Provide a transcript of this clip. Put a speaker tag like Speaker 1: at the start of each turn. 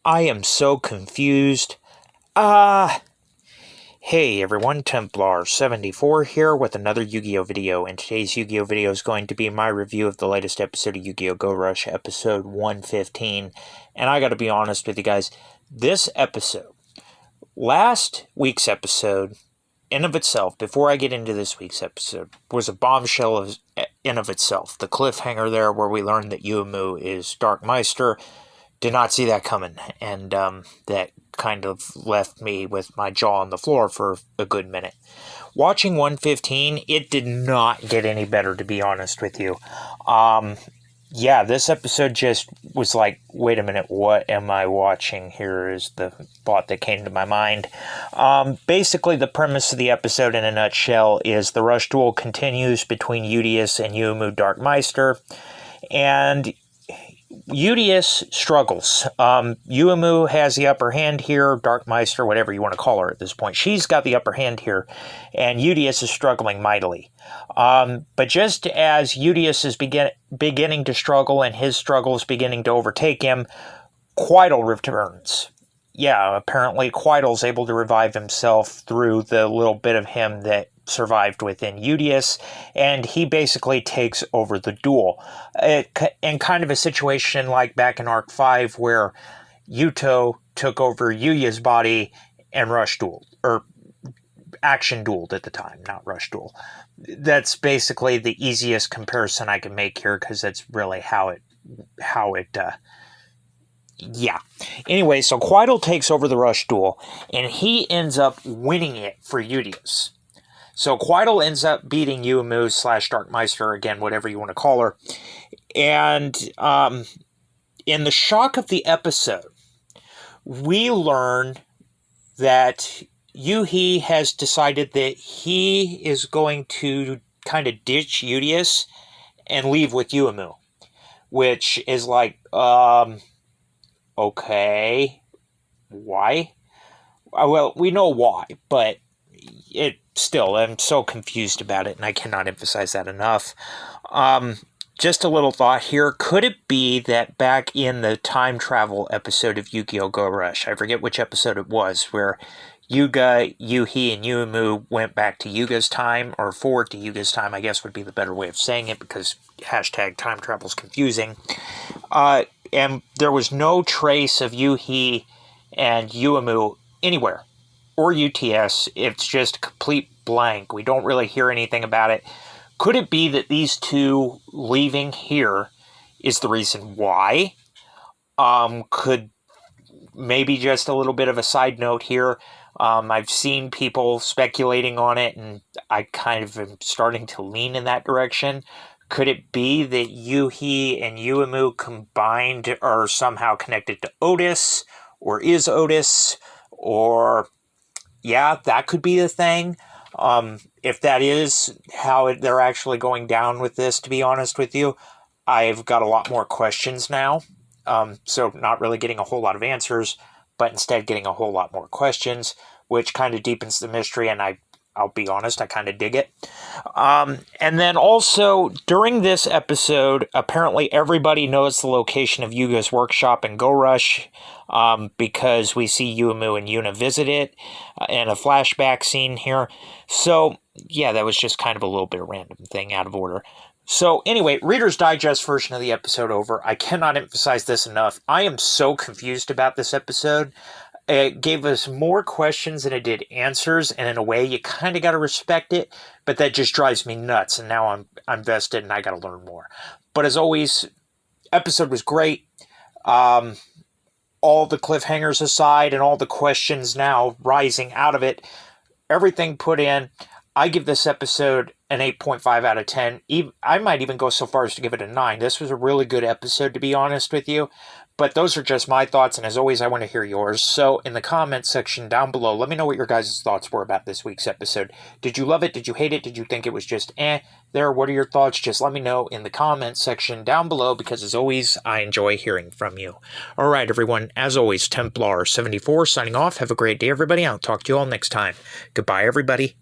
Speaker 1: I am so confused. Ah, hey everyone, Templar74 here with another Yu-Gi-Oh video, and today's Yu-Gi-Oh video is going to be my review of the latest episode of Yu-Gi-Oh! Go Rush, episode 115, and I gotta be honest with you guys, this episode, last week's episode, in of itself, before I get into this week's episode, was a bombshell in of itself. The cliffhanger there where we learned that Yuumu is Dark Meister. Did not see that coming, and that kind of left me with my jaw on the floor for a good minute. Watching 115, it did not get any better, to be honest with you. Yeah, this episode just was like, wait a minute, what am I watching here is the thought that came to my mind. Basically, the premise of the episode in a nutshell is the rush duel continues between Udius and Yuumu Dark Meister, and Udius struggles. Yuumu has the upper hand here, Dark Meister, whatever you want to call her at this point. She's got the upper hand here, and Udius is struggling mightily. But just as Udius is beginning to struggle and his struggle is beginning to overtake him, Quiddle returns. Yeah, apparently Quiddle's able to revive himself through the little bit of him that survived within Udius, and he basically takes over the duel. In kind of a situation like back in Arc 5 where Yuto took over Yuya's body and rush dueled, or action dueled at the time, not rush duel. That's basically the easiest comparison I can make here, because that's really how it yeah. Anyway, so Quiddle takes over the rush duel, and he ends up winning it for Udius. So Quiddle ends up beating Yuumu / Dark Meister, again, whatever you want to call her. And in the shock of the episode, we learn that Yuhi has decided that he is going to kind of ditch Udius and leave with Yuumu, which is like, okay, why? Well, we know why, but I'm so confused about it, and I cannot emphasize that enough. Just a little thought here. Could it be that back in the time travel episode of Yu-Gi-Oh! Go Rush, I forget which episode it was, where Yuga, Yuhi, and Yuumu went back to Yuga's time, or forward to Yuga's time, I guess would be the better way of saying it, because hashtag time travel is confusing. And there was no trace of Yuhi and Yuumu anywhere, or UTS. It's just a complete blank. We don't really hear anything about it. Could it be that these two leaving here is the reason why? Could maybe just a little bit of a side note here. I've seen people speculating on it, and I kind of am starting to lean in that direction. Could it be that Yuhi and Yuumu combined are somehow connected to Otis, or is Otis, or yeah, that could be the thing. If that is how they're actually going down with this, to be honest with you, I've got a lot more questions now. So not really getting a whole lot of answers, but instead getting a whole lot more questions, which kind of deepens the mystery, and I'll be honest, I kind of dig it. And then also, during this episode, apparently everybody knows the location of Yuga's workshop in Go Rush, because we see Yuumu and Yuna visit it in a flashback scene here. So, yeah, that was just kind of a little bit of random thing out of order. So, anyway, Reader's Digest version of the episode over. I cannot emphasize this enough. I am so confused about this episode. It gave us more questions than it did answers, and in a way, you kind of got to respect it, but that just drives me nuts, and now I'm vested, and I got to learn more. But as always, episode was great. All the cliffhangers aside, and all the questions now rising out of it, everything put in, I give this episode an 8.5 out of 10. I might even go so far as to give it a 9. This was a really good episode, to be honest with you. But those are just my thoughts, and as always, I want to hear yours. So in the comments section down below, let me know what your guys' thoughts were about this week's episode. Did you love it? Did you hate it? Did you think it was just there? What are your thoughts? Just let me know in the comments section down below, because as always, I enjoy hearing from you. All right, everyone. As always, Templar74 signing off. Have a great day, everybody. I'll talk to you all next time. Goodbye, everybody.